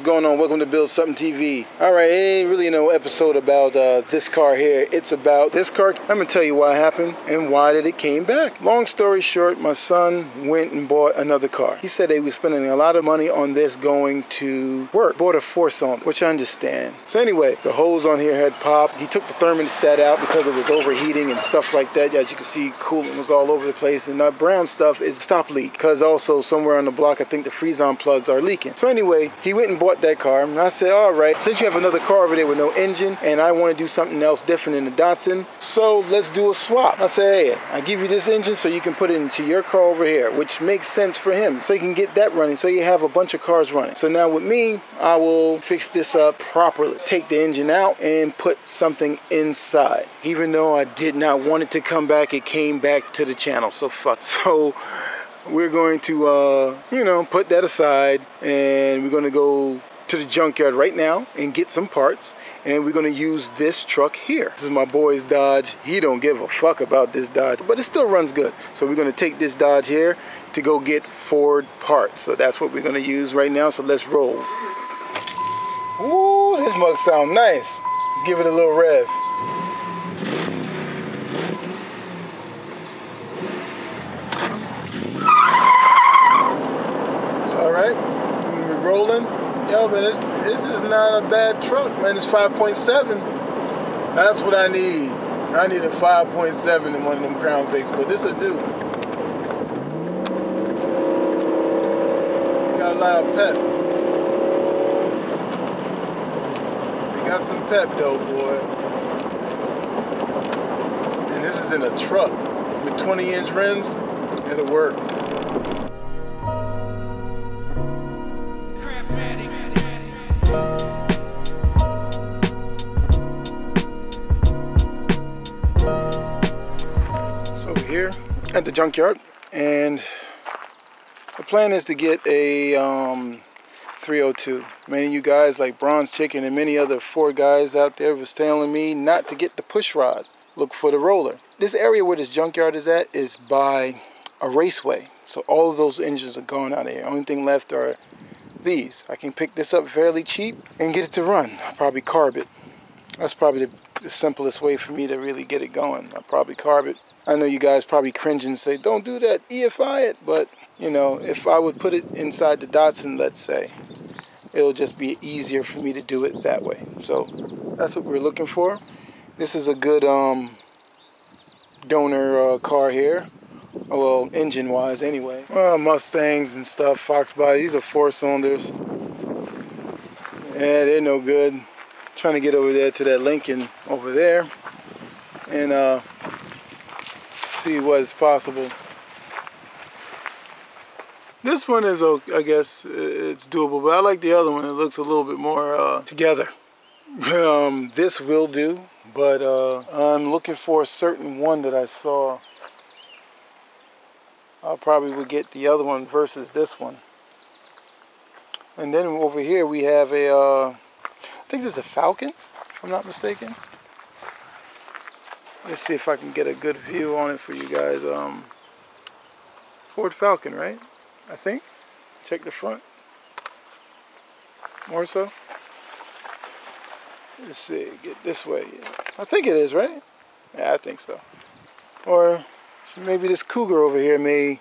going on? Welcome to Build Something TV. Alright, it ain't really no episode about this car here. It's about this car. I'm going to tell you what happened and why did it came back. Long story short, my son went and bought another car. He said they were spending a lot of money on this going to work. Bought a 4-cylinder, which I understand. So anyway, the hose on here had popped. He took the thermostat out because it was overheating and stuff like that. As you can see, coolant was all over the place. And that brown stuff is stop leak. Because also somewhere on the block, I think the freeze-on plugs are leaking. So anyway, he went and bought that car. And I said, all right, since you have another car over there with no engine, and I want to do something else different in the Datsun, so let's do a swap. I said, hey, I give you this engine so you can put it into your car over here, which makes sense for him. So he can get that running, so you have a bunch of cars running. So now with me, I will fix this up properly. Take the engine out and put something inside. Even though I did not want it to come back, it came back to the channel, so fuck. So we're going to, you know, put that aside, and we're going to go to the junkyard right now and get some parts, and we're going to use this truck here. This is my boy's Dodge. He don't give a fuck about this Dodge, but it still runs good. So we're going to take this Dodge here to go get Ford parts. So that's what we're going to use right now, so let's roll. Ooh, this mug sound nice. Let's give it a little rev. Alright, we're rolling. Yo, man, this is not a bad truck, man. It's 5.7. That's what I need. I need a 5.7 in one of them Crown Vics, but this will do. Got a lot of pep. We got some pep though, boy. And this is in a truck with 20-inch rims. It'll work. Here at the junkyard, and the plan is to get a 302. Many of you guys like Bronze Chicken and many other Ford guys out there was telling me not to get the push rod, look for the roller. This area where this junkyard is at is by a raceway, so all of those engines are gone out of here. Only thing left are these. I can pick this up fairly cheap and get it to run. I'll probably carb it. That's probably the simplest way for me to really get it going. I'll probably carb it. I know you guys probably cringe and say, don't do that, EFI it. But, you know, if I would put it inside the Datsun, let's say, it'll just be easier for me to do it that way. So that's what we're looking for. This is a good donor car here. Well, engine-wise anyway. Well, Mustangs and stuff, Fox body, these are 4-cylinders. Yeah, they're no good. Trying to get over there to that Lincoln over there and see what is possible. This one is, I guess, it's doable, but I like the other one. It looks a little bit more together. This will do, but I'm looking for a certain one that I saw. I probably would get the other one versus this one. And then over here we have a, I think this is a Falcon, if I'm not mistaken. Let's see if I can get a good view on it for you guys. Ford Falcon, right? I think. Check the front. More so. Let's see, get this way. I think it is, right? Yeah, I think so. Or maybe this Cougar over here may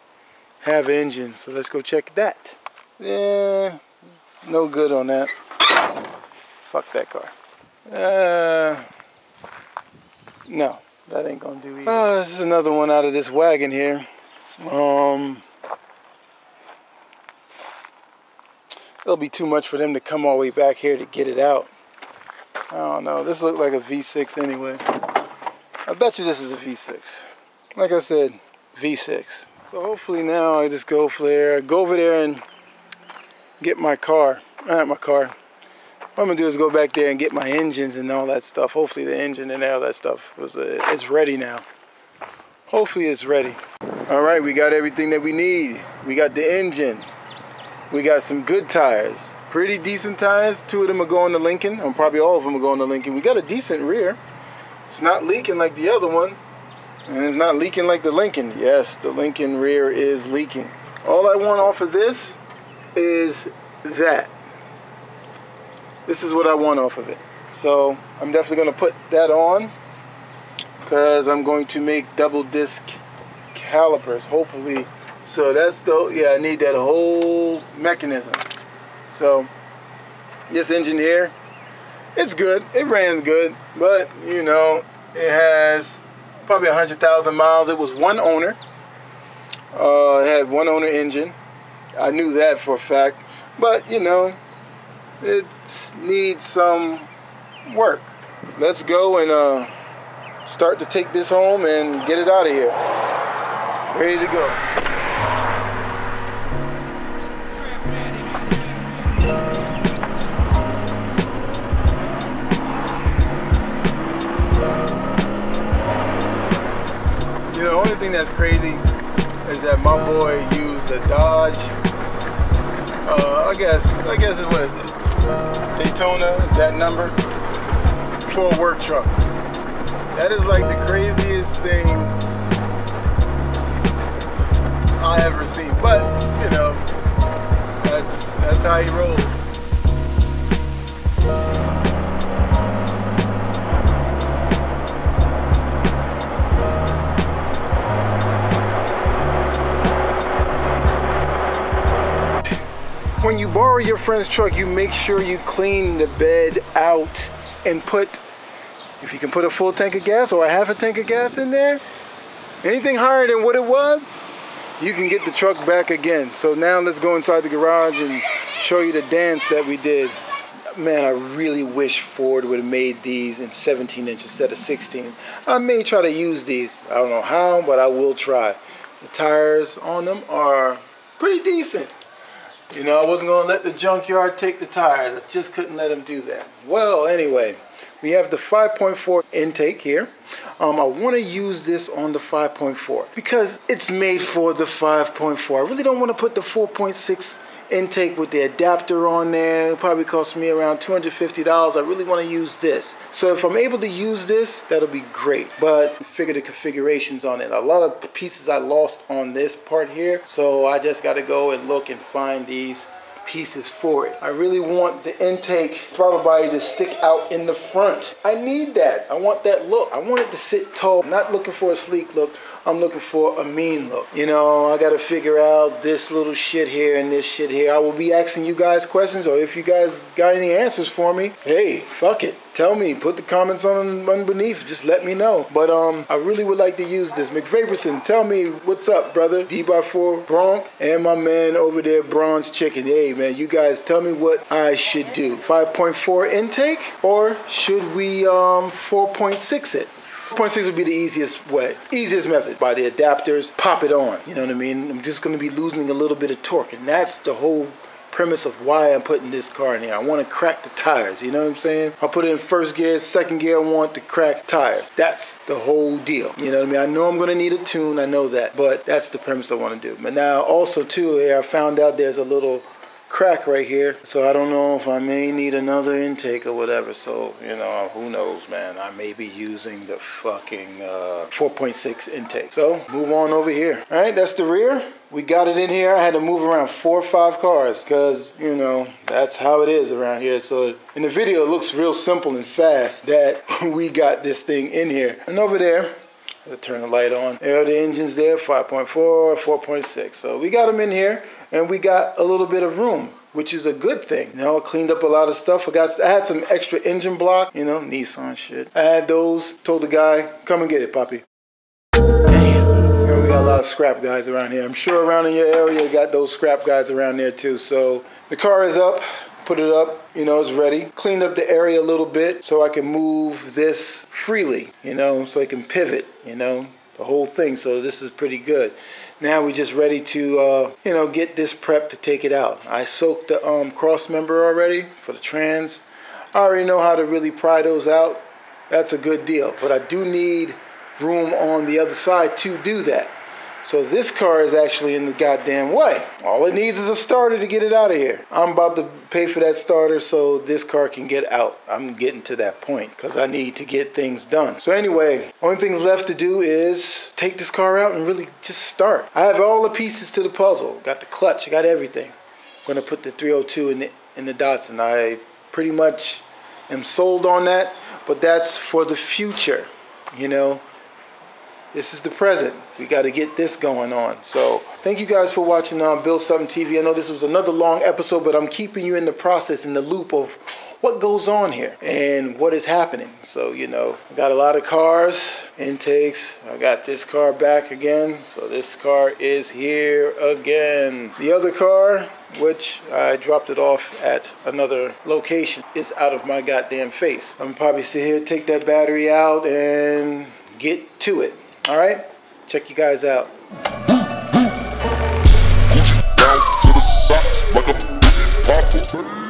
have an engine, so let's go check that. Yeah, no good on that. Fuck that car. No, that ain't gonna do either. This is another one out of this wagon here. It'll be too much for them to come all the way back here to get it out. I don't know. This looks like a V6 anyway. I bet you this is a V6. Like I said, V6. So hopefully now I just go over there and get my car. Not my car. What I'm gonna do is go back there and get my engines and all that stuff. Hopefully the engine and all that stuff it's ready now. Hopefully it's ready. All right, we got everything that we need. We got the engine. We got some good tires. Pretty decent tires. 2 of them are going to Lincoln, or probably all of them are going to Lincoln. We got a decent rear. It's not leaking like the other one, and it's not leaking like the Lincoln. Yes, the Lincoln rear is leaking. All I want off of this is that. this is what I want off of it. So I'm definitely going to put that on because I'm going to make double disc calipers, hopefully. So that's the, yeah, I need that whole mechanism. So this engine here, it's good. It ran good, but you know, it has probably 100,000 miles. It was one owner. It had one owner engine. I knew that for a fact, but you know, it needs some work. Let's go and start to take this home and get it out of here. Ready to go. You know, the only thing that's crazy is that my boy used a Dodge. I guess it was it. Daytona is that number for a work truck. That is like the craziest thing I ever seen. But you know, that's how he rolls. When you borrow your friend's truck, you make sure you clean the bed out and put, if you can put a full tank of gas or a half a tank of gas in there, anything higher than what it was, you can get the truck back again. So now let's go inside the garage and show you the dance that we did. Man, I really wish Ford would have made these in 17 inch instead of 16. I may try to use these. I don't know how, but I will try. The tires on them are pretty decent. You know, I wasn't going to let the Junkyard take the tires. I just couldn't let them do that. Well, anyway, we have the 5.4 intake here. I want to use this on the 5.4 because it's made for the 5.4. I really don't want to put the 4.6 intake with the adapter on there. It'll probably cost me around $250. I really want to use this. So if I'm able to use this, that'll be great. But figure the configurations on it. A lot of pieces I lost on this part here. So I just got to go and look and find these pieces for it. I really want the intake throttle body to stick out in the front. I need that. I want that look. I want it to sit tall. I'm not looking for a sleek look. I'm looking for a mean look. You know, I gotta figure out this little shit here and this shit here. I will be asking you guys questions, or if you guys got any answers for me, hey, fuck it. Tell me, put the comments on underneath, just let me know. But I really would like to use this. McVaperson, tell me what's up, brother. D4 Bronc and my man over there, Bronze Chicken. Hey man, you guys tell me what I should do. 5.4 intake, or should we 4.6 it? 4.6 would be the easiest way, easiest method. By the adapters, pop it on. You know what I mean? I'm just going to be losing a little bit of torque, and that's the whole premise of why I'm putting this car in here. I want to crack the tires. You know what I'm saying? I'll put it in first gear, second gear. I want to crack tires. That's the whole deal. You know what I mean? I know I'm going to need a tune. I know that, but that's the premise I want to do. But now, also too, here I found out there's a little crack right here, so I don't know if I may need another intake or whatever. So you know, who knows, man. I may be using the fucking 4.6 intake. So move on over here. All right, that's the rear. We got it in here. I had to move around 4 or 5 cars because, you know, that's how it is around here. So in the video it looks real simple and fast that we got this thing in here. And over there, I'll turn the light on. There are the engines there, 5.4, 4.6. So we got them in here. And we got a little bit of room, which is a good thing. You know, I cleaned up a lot of stuff. I had some extra engine block, you know, Nissan shit. I had those. Told the guy, come and get it, Poppy. Damn. You know, we got a lot of scrap guys around here. I'm sure around in your area you got those scrap guys around there too. So the car is up. Put it up, you know, it's ready. Cleaned up the area a little bit so I can move this freely, you know, so I can pivot, you know, the whole thing. So this is pretty good. Now we're just ready to, you know, get this prep to take it out. I soaked the cross member already for the trans. I already know how to really pry those out. That's a good deal. But I do need room on the other side to do that. So this car is actually in the goddamn way. All it needs is a starter to get it out of here. I'm about to pay for that starter so this car can get out. I'm getting to that point because I need to get things done. So anyway, only thing left to do is take this car out and really just start. I have all the pieces to the puzzle. Got the clutch, I got everything. I'm gonna put the 302 in the Datsun. I pretty much am sold on that, but that's for the future, you know. This is the present. We got to get this going on. So thank you guys for watching Build Something TV. I know this was another long episode, but I'm keeping you in the process, in the loop of what goes on here and what is happening. So, you know, I got a lot of cars, intakes. I got this car back again. So this car is here again. The other car, which I dropped it off at another location, is out of my goddamn face. I'm probably sit here, take that battery out and get to it. All right, check you guys out. Down to the socks like a